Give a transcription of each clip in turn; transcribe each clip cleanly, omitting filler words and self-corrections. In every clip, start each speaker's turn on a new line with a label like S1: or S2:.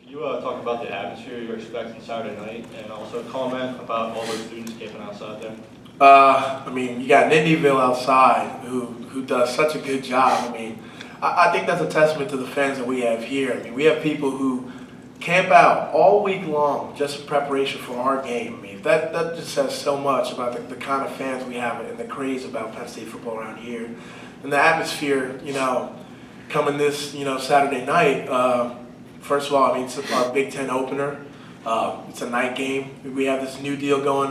S1: You talk about the atmosphere you're expecting Saturday night, and also comment about all those students camping outside there.
S2: I mean, you got Nindyville outside who does such a good job. I mean, I think that's a testament to the fans that we have here. I mean, we have people who camp out all week long just in preparation for our game. I mean, that just says so much about the kind of fans we have and the craze about Penn State football around here. And the atmosphere, coming this, Saturday night, first of all, I mean, it's our Big Ten opener. It's a night game. We have this new deal going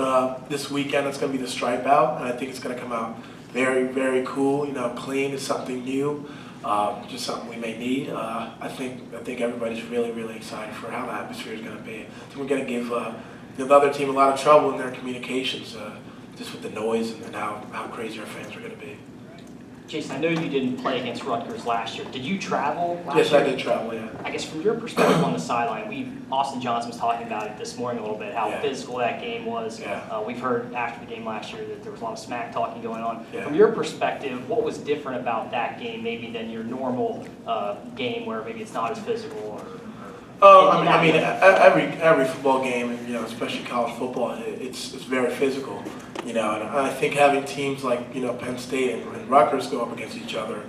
S2: this weekend. It's going to be the stripe out, and I think it's going to come out very, very cool. Clean. It's something new, just something we may need. I think everybody's really, really excited for how the atmosphere is going to be. I think we're going to give the other team a lot of trouble in their communications, just with the noise and how crazy our fans are going to be.
S3: Jason, I know you didn't play against Rutgers last year. Did you travel last year?
S2: Yes, I did travel, yeah.
S3: I guess from your perspective on the sideline, Austin Johnson was talking about it this morning a little bit, how physical that game was.
S2: Yeah.
S3: We've heard after the game last year that there was a lot of smack talking going on.
S2: Yeah.
S3: From your perspective, what was different about that game maybe than your normal game where maybe it's not as physical?
S2: I mean, every football game, especially college football, it's very physical. And I think having teams like Penn State and Rutgers go up against each other,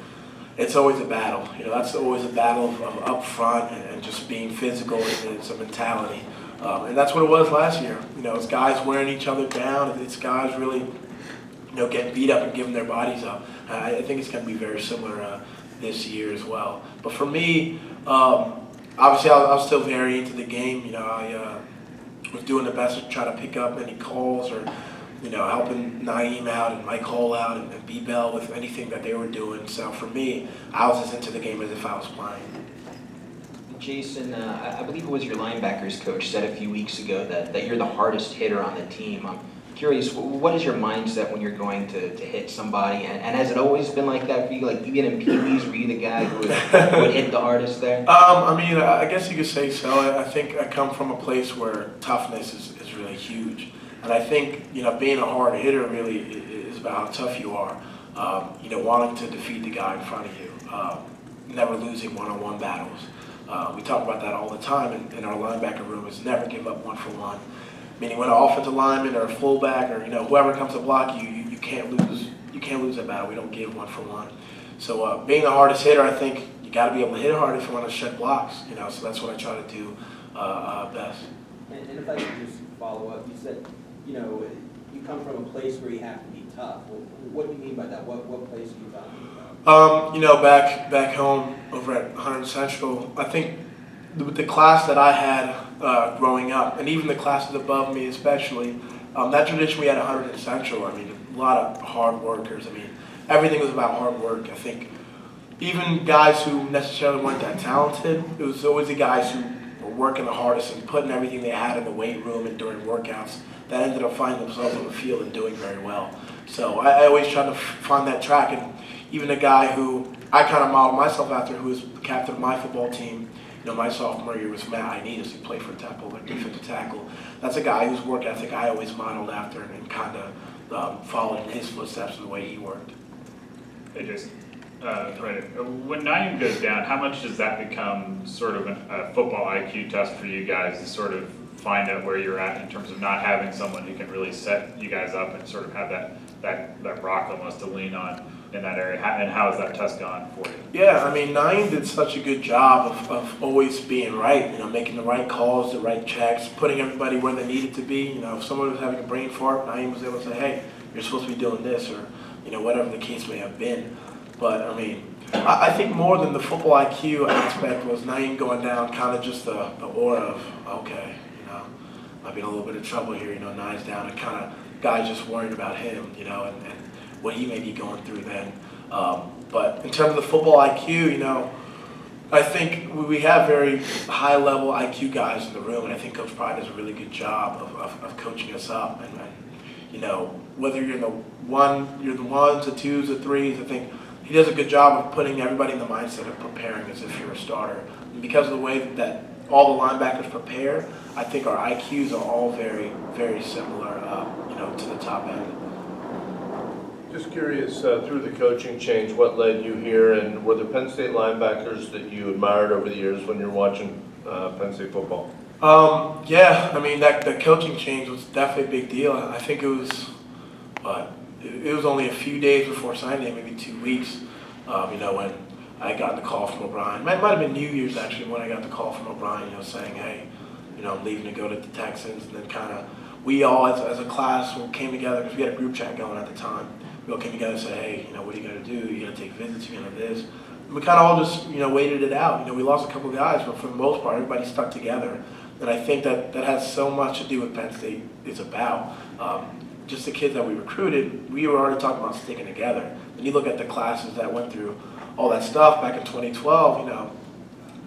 S2: it's always a battle. That's always a battle of up front and just being physical, and it's a mentality. And that's what it was last year. It's guys wearing each other down. It's guys really, getting beat up and giving their bodies up. I think it's going to be very similar this year as well. But for me, obviously, I was still very into the game. I was doing the best to try to pick up any calls or, helping Naeem out and Mike Hall out and B. Bell with anything that they were doing. So for me, I was as into the game as if I was playing.
S4: Jason, I believe it was your linebackers coach said a few weeks ago that you're the hardest hitter on the team. I'm curious, what is your mindset when you're going to hit somebody? And has it always been like that for you? Like even in Pee-wees, were you the guy who would hit the hardest there?
S2: I mean, I guess you could say so. I think I come from a place where toughness is really huge. And I think, being a hard hitter really is about how tough you are. Wanting to defeat the guy in front of you. Never losing one-on-one battles. We talk about that all the time in our linebacker room, is never give up one-for-one. Meaning when an offensive lineman or a fullback or whoever comes to block you, you can't lose that battle. We don't give one-for-one. So being the hardest hitter, I think you got to be able to hit hard if you want to shed blocks. So that's what I try to do best.
S5: And if I could just follow up, you said you come from a place where you have to be tough. What do you mean by that? What place are you talking about?
S2: Back home over at Hunter Central, I think the class that I had growing up, and even the classes above me especially, that tradition we had at Hunter Central, I mean, a lot of hard workers. I mean, everything was about hard work. I think even guys who necessarily weren't that talented, it was always the guys who were working the hardest and putting everything they had in the weight room and during workouts that ended up finding themselves on the field and doing very well. So I always try to find that track, and even a guy who I kind of modeled myself after, who was the captain of my football team, my sophomore year, was Matt Ioannidis, who played for Temple, like defensive tackle. That's a guy whose work ethic I always modeled after and kind of followed in his footsteps in the way he worked.
S6: Hey, Jason. When Naeem goes down, how much does that become sort of a football IQ test for you guys to sort of find out where you're at in terms of not having someone who can really set you guys up and sort of have that rock almost to lean on in that area? And how has that test gone for you?
S2: Yeah, I mean, Naeem did such a good job of always being right, making the right calls, the right checks, putting everybody where they needed to be. If someone was having a brain fart, Naeem was able to say, hey, you're supposed to be doing this, or whatever the case may have been. But I mean, I think more than the football IQ aspect was Naeem going down, kind of just the aura of, okay, might be in a little bit of trouble here, Naeem's down, and kind of guys just worried about him, and what he may be going through then. But in terms of the football IQ, I think we have very high level IQ guys in the room, and I think Coach Pride does a really good job of coaching us up. And whether you're the ones, the twos, the threes, I think he does a good job of putting everybody in the mindset of preparing as if you're a starter. And because of the way that all the linebackers prepare, I think our IQs are all very, very similar, to the top end.
S7: Just curious, through the coaching change, what led you here, and were the Penn State linebackers that you admired over the years when you're watching Penn State football?
S2: Yeah, I mean, the coaching change was definitely a big deal. I think it was, it was only a few days before signing day, maybe 2 weeks, when I got the call from O'Brien. Might have been New Year's, actually, when I got the call from O'Brien, saying, hey, I'm leaving to go to the Texans, and then kind of, we all, as a class, came together, because we had a group chat going at the time. We all came together and said, hey, what are you going to do? You're going to take visits, you're going to do this. And we kind of all just, waited it out. We lost a couple guys, but for the most part, everybody stuck together. And I think that has so much to do with Penn State is about. Just the kids that we recruited, we were already talking about sticking together. When you look at the classes that went through all that stuff back in 2012,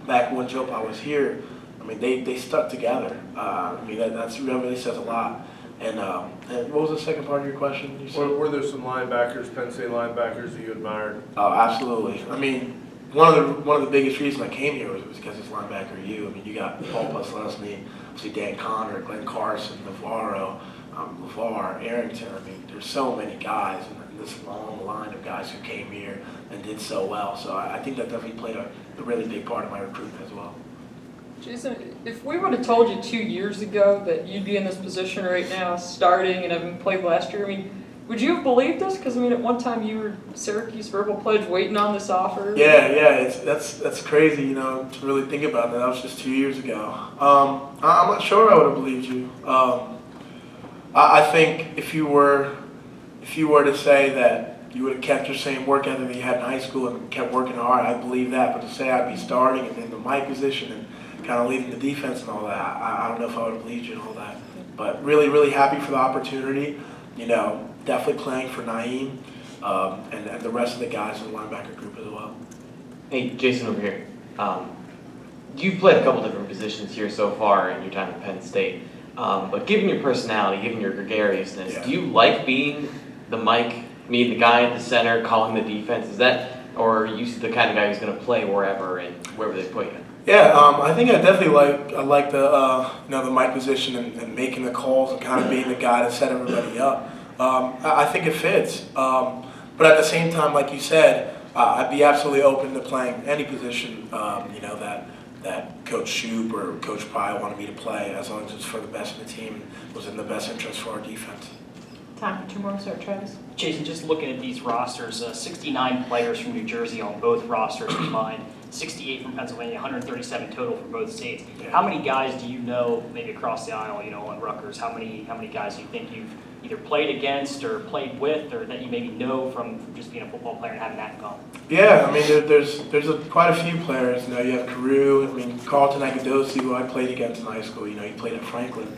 S2: back when Joe Pa was here, they stuck together. That really says a lot. And what was the second part of your question? You said?
S7: Were there some linebackers, Penn State linebackers that you admired?
S2: Oh, absolutely. One of the biggest reasons I came here was because it's linebacker U. You got Paul Puslesny, obviously Dan Connor, Glenn Carson, Navarro, LeVar, Arrington. There's so many guys in this long line of guys who came here and did so well. So I think that definitely played a really big part of my recruitment as well.
S8: Jason, if we would have told you 2 years ago that you'd be in this position right now, starting and having played last year, would you have believed us? Because at one time you were Syracuse verbal pledge, waiting on this offer.
S2: Yeah, that's crazy, to really think about that. That was just 2 years ago. I'm not sure I would have believed you. I think if you were to say that you would have kept your same work ethic that you had in high school and kept working hard, I believe that. But to say I'd be starting and in the mic position and kind of leading the defense and all that, I don't know if I would have believed you and all that. But really, really happy for the opportunity. Definitely playing for Naeem and the rest of the guys in the linebacker group as well.
S9: Hey, Jason over here. You've played a couple different positions here so far in your time at Penn State. But given your personality, given your gregariousness, do you like being the mic, being the guy at the center, calling the defense? Is that, or are you the kind of guy who's going to play wherever and wherever they put you?
S2: Yeah, I think I definitely like the the mic position and making the calls and kind of being the guy to set everybody up. I think it fits. But at the same time, like you said, I'd be absolutely open to playing any position, that Coach Shoup or Coach Pry wanted me to play, as long as it's for the best of the team and was in the best interest for our defense.
S8: Time for 2 more, sir, Travis.
S3: Jason, just looking at these rosters, 69 players from New Jersey on both rosters combined, 68 from Pennsylvania, 137 total from both states.
S2: Yeah.
S3: How many guys do you know, maybe across the aisle, on Rutgers? How many guys do you think you've either played against or played with, or that you maybe know from just being a football player and having that in common?
S2: Yeah, there's quite a few players. You have Carew, Carlton Agudosi, who I played against in high school. He played at Franklin.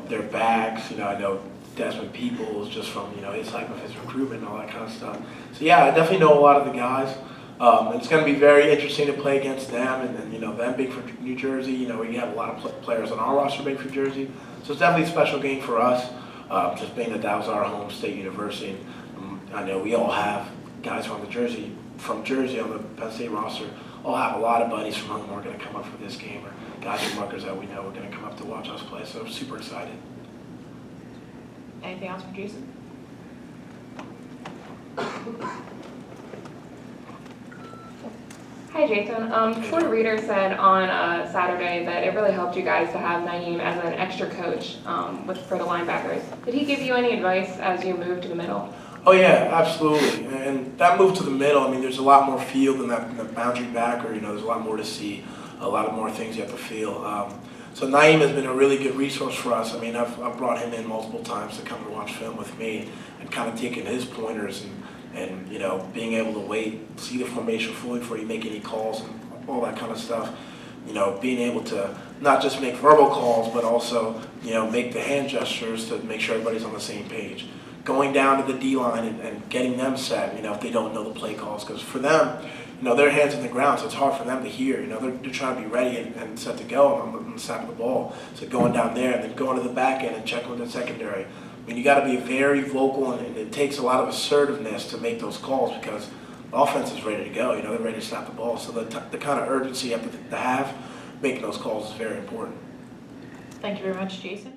S2: Their backs. I know Desmond Peoples just from his type of his recruitment and all that kind of stuff. So yeah, I definitely know a lot of the guys. It's going to be very interesting to play against them, and them being from New Jersey. We have a lot of players on our roster being from Jersey, so it's definitely a special game for us. Just being that was our home state university, and I know we all have guys from Jersey on the Penn State roster. All have a lot of buddies from home who are going to come up for this game, or guys from Rutgers that we know are going to come up to watch us play. So I'm super excited.
S8: Anything else for Jason?
S10: Hi, Jason. Troy Reader said on Saturday that it really helped you guys to have Naeem as an extra coach for the linebackers. Did he give you any advice as you moved to the middle?
S2: Oh yeah, absolutely. And that move to the middle, there's a lot more field in that boundary backer. There's a lot more to see, a lot of more things you have to feel. So Naeem has been a really good resource for us. I've brought him in multiple times to come and watch film with me and kind of taken his pointers and being able to wait, see the formation fully before you make any calls and all that kind of stuff. Being able to not just make verbal calls, but also, make the hand gestures to make sure everybody's on the same page. Going down to the D-line and getting them set, if they don't know the play calls. Because for them, their hands on the ground, so it's hard for them to hear. They're trying to be ready and set to go on the snap of the ball. So going down there and then going to the back end and checking with the secondary. You got to be very vocal, and it takes a lot of assertiveness to make those calls because the offense is ready to go. They're ready to snap the ball. So the kind of urgency you have to have making those calls is very important.
S8: Thank you very much, Jason.